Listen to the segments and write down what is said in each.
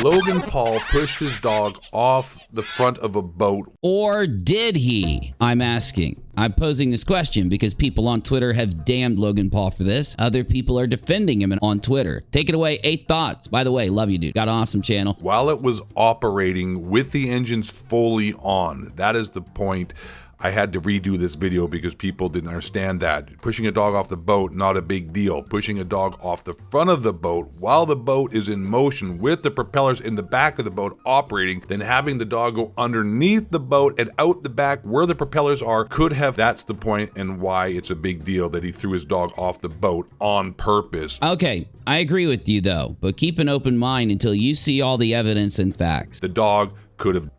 Logan Paul pushed his dog off the front of a boat. Or did he? I'm asking. I'm posing this question because people on Twitter have damned Logan Paul for this. Other people are defending him on Twitter. Take it away, 8 Thoughts. By the way, love you, dude. Got an awesome channel. While it was operating with the engines fully on. That is the point. I had to redo this video because people didn't understand that. Pushing a dog off the boat, not a big deal. Pushing a dog off the front of the boat while the boat is in motion with the propellers in the back of the boat operating, then having the dog go underneath the boat and out the back where the propellers are could have. That's the point and why it's a big deal that he threw his dog off the boat on purpose. Okay, I agree with you though, but keep an open mind until you see all the evidence and facts. The dog could have.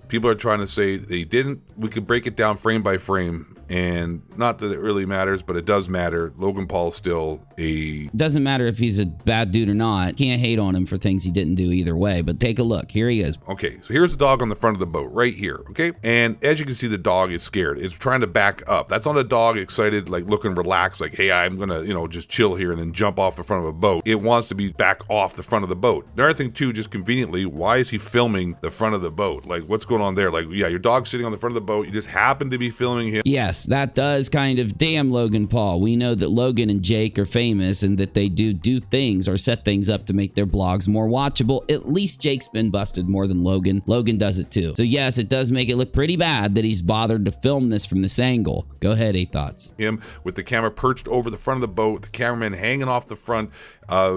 People are trying to say they didn't. We could break it down frame by frame, and not that it really matters, but it does matter. Logan Paul is still a... Doesn't matter if he's a bad dude or not. Can't hate on him for things he didn't do either way, but take a look. Here he is. Okay, so here's the dog on the front of the boat, right here, okay? And as you can see, the dog is scared. It's trying to back up. That's not a dog excited, like looking relaxed, like, hey, I'm gonna, just chill here and then jump off the front of a boat. It wants to be back off the front of the boat. Another thing too, just conveniently, why is he filming the front of the boat? Like, what's going on there? Like, yeah, your dog's sitting on the front of the boat. You just happen to be filming him. Yes, that does kind of damn Logan Paul. We know that Logan and Jake are famous and that they do things or set things up to make their blogs more watchable. At least Jake's been busted more than Logan. Logan does it too. So yes, it does make it look pretty bad that he's bothered to film this from this angle. Go ahead, 8 Thoughts. Him with the camera perched over the front of the boat, the cameraman hanging off the front,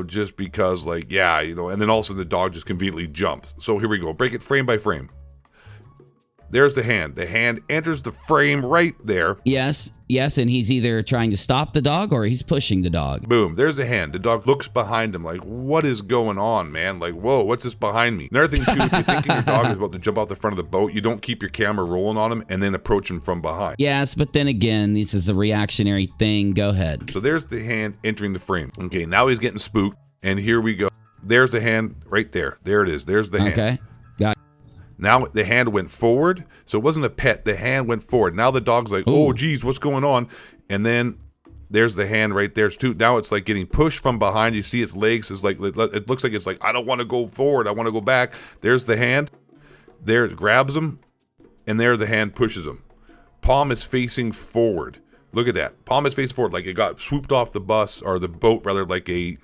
just because, like, yeah, and then all of a sudden the dog just conveniently jumps. So here we go. Break it frame by frame. There's the hand. The hand enters the frame right there. Yes, and he's either trying to stop the dog or he's pushing the dog. Boom, there's the hand. The dog looks behind him like, what is going on, man? Like, whoa, what's this behind me? Another thing, too, if you're thinking your dog is about to jump off the front of the boat, you don't keep your camera rolling on him and then approach him from behind. Yes, but then again, this is a reactionary thing. Go ahead. So there's the hand entering the frame. Okay, now he's getting spooked, and here we go. There's the hand right there. There it is. There's the hand. Okay, got it. Now the hand went forward, so it wasn't a pet. The hand went forward. Now the dog's like, oh, geez, what's going on? And then there's the hand right there too. Now it's like getting pushed from behind. You see its legs is like, it looks like it's like, I don't want to go forward. I want to go back. There's the hand. There it grabs him, and there the hand pushes him. Palm is facing forward. Look at that. Palm is facing forward, like it got swooped off the bus or the boat, rather, like a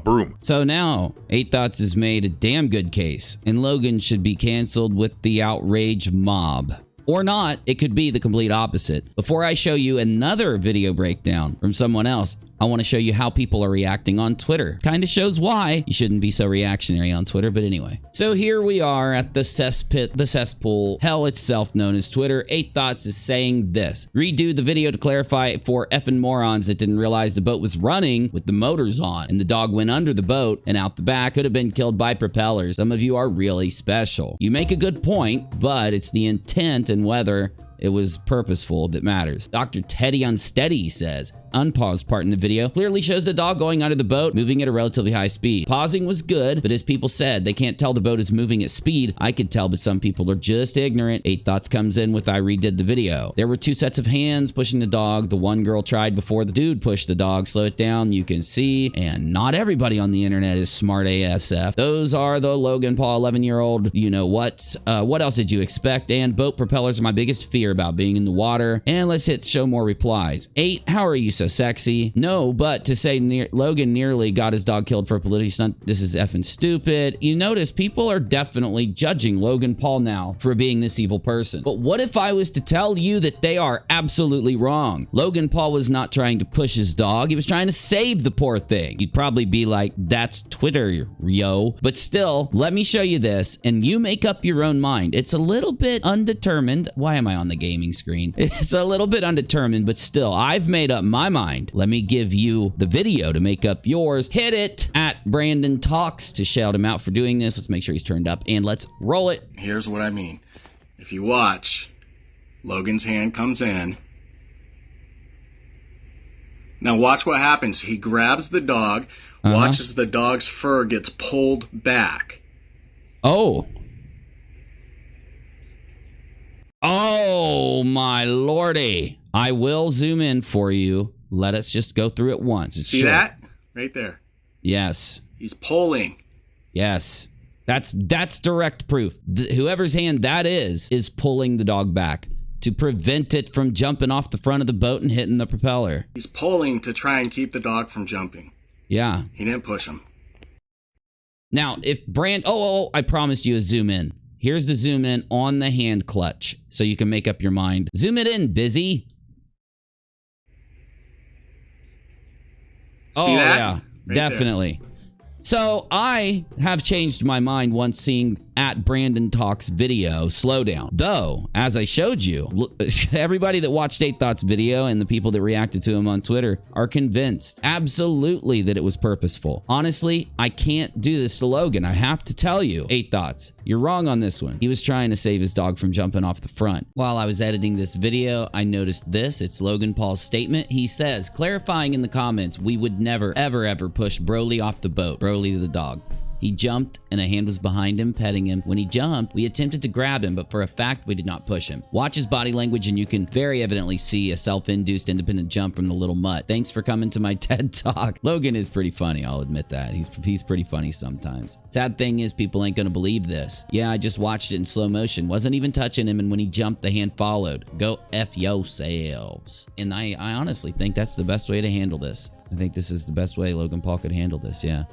broom. So now 8 Thoughts has made a damn good case, and Logan should be canceled with the outrage mob. Or not, it could be the complete opposite. Before I show you another video breakdown from someone else, I want to show you how people are reacting on Twitter. Kind of shows why you shouldn't be so reactionary on Twitter, but anyway. So here we are at the cesspit, the cesspool, hell itself known as Twitter. 8 Thoughts is saying this. Redo the video to clarify for effing morons that didn't realize the boat was running with the motors on and the dog went under the boat and out the back, could have been killed by propellers. Some of you are really special. You make a good point, but it's the intent and whether it was purposeful that matters. Dr. Teddy Unsteady says, unpaused part in the video clearly shows the dog going under the boat, moving at a relatively high speed. Pausing was good, but as people said, they can't tell the boat is moving at speed. I could tell, but some people are just ignorant. 8 Thoughts comes in with I redid the video. There were 2 sets of hands pushing the dog. The one girl tried before the dude pushed the dog. Slow it down, you can see. And not everybody on the internet is smart ASF. Those are the Logan Paul 11-year-old, you know what. What else did you expect? And boat propellers are my biggest fear about being in the water. And let's hit show more replies. 8, how are you so sexy? No, but to say Logan nearly got his dog killed for a publicity stunt, this is effing stupid. You notice people are definitely judging Logan Paul now for being this evil person. But what if I was to tell you that they are absolutely wrong? Logan Paul was not trying to push his dog. He was trying to save the poor thing. You'd probably be like, that's Twitter, yo. But still, let me show you this and you make up your own mind. It's a little bit undetermined. Why am I on the gaming screen? It's a little bit undetermined, but still, I've made up my mind. Let me give you the video to make up yours. Hit it at Brandon Talks to shout him out for doing this. Let's make sure he's turned up and let's roll it. Here's what I mean. If you watch, Logan's hand comes in. Now watch what happens. He grabs the dog, watches the dog's fur gets pulled back. Oh. Oh, my lordy. I will zoom in for you. Let us just go through it once. It's See short. that? Right there. Yes. He's pulling. Yes. That's direct proof. Whoever's hand that is pulling the dog back to prevent it from jumping off the front of the boat and hitting the propeller. He's pulling to try and keep the dog from jumping. Yeah. He didn't push him. Now, if I promised you a zoom in. Here's the zoom in on the hand clutch so you can make up your mind. Zoom it in, busy. See that? Yeah, Right definitely. There. So I have changed my mind once seeing at Brandon Talks video slowdown. Though, as I showed you, everybody that watched 8 Thoughts video and the people that reacted to him on Twitter are convinced absolutely that it was purposeful. Honestly, I can't do this to Logan. I have to tell you, 8 Thoughts, you're wrong on this one. He was trying to save his dog from jumping off the front. While I was editing this video, I noticed this. It's Logan Paul's statement. He says, clarifying in the comments, we would never, ever push Broly off the boat. Broly the dog. He jumped and a hand was behind him, petting him. When he jumped, we attempted to grab him, but for a fact, we did not push him. Watch his body language and you can very evidently see a self-induced independent jump from the little mutt. Thanks for coming to my TED Talk. Logan is pretty funny, I'll admit that. He's pretty funny sometimes. Sad thing is people ain't gonna believe this. Yeah, I just watched it in slow motion. Wasn't even touching him, and when he jumped, the hand followed. Go F yourselves. And I honestly think that's the best way to handle this. I think this is the best way Logan Paul could handle this, yeah.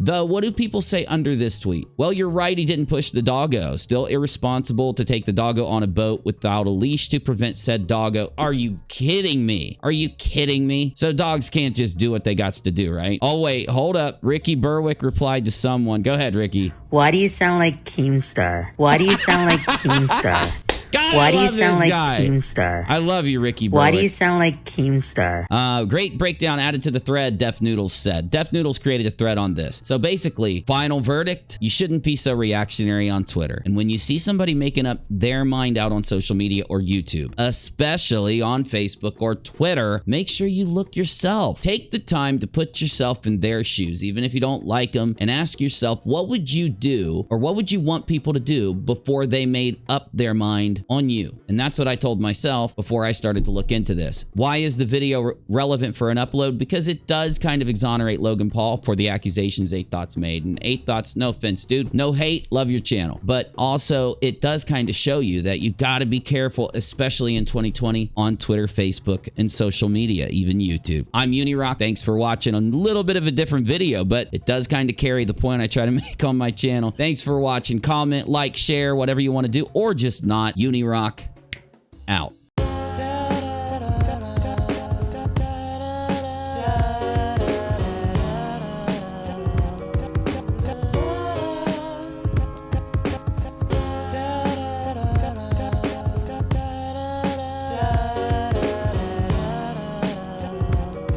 Though, what do people say under this tweet? Well, you're right, he didn't push the doggo. Still irresponsible to take the doggo on a boat without a leash to prevent said doggo. Are you kidding me? Are you kidding me? So dogs can't just do what they got to do, right? Oh, wait, hold up. Ricky Berwick replied to someone. Go ahead, Ricky. Why do you sound like Keemstar? Why do you sound like Keemstar? God, Why I do you love sound this like guy. Keemstar? I love you, Ricky Berwick. Why do you sound like Keemstar? Great breakdown added to the thread, Def Noodles said. Def Noodles created a thread on this. So basically, final verdict, you shouldn't be so reactionary on Twitter. And when you see somebody making up their mind out on social media or YouTube, especially on Facebook or Twitter, make sure you look yourself. Take the time to put yourself in their shoes, even if you don't like them, and ask yourself, what would you do or what would you want people to do before they made up their mind on you? And that's what I told myself before I started to look into this. Why is the video relevant for an upload? Because it does kind of exonerate Logan Paul for the accusations 8 Thoughts made. And 8 Thoughts, no offense, dude, no hate, love your channel. But also, it does kind of show you that you got to be careful, especially in 2020 on Twitter, Facebook, and social media, even YouTube. I'm UNIRock. Thanks for watching a little bit of a different video, but it does kind of carry the point I try to make on my channel. Thanks for watching. Comment, like, share, whatever you want to do, or just not. UNIRock out.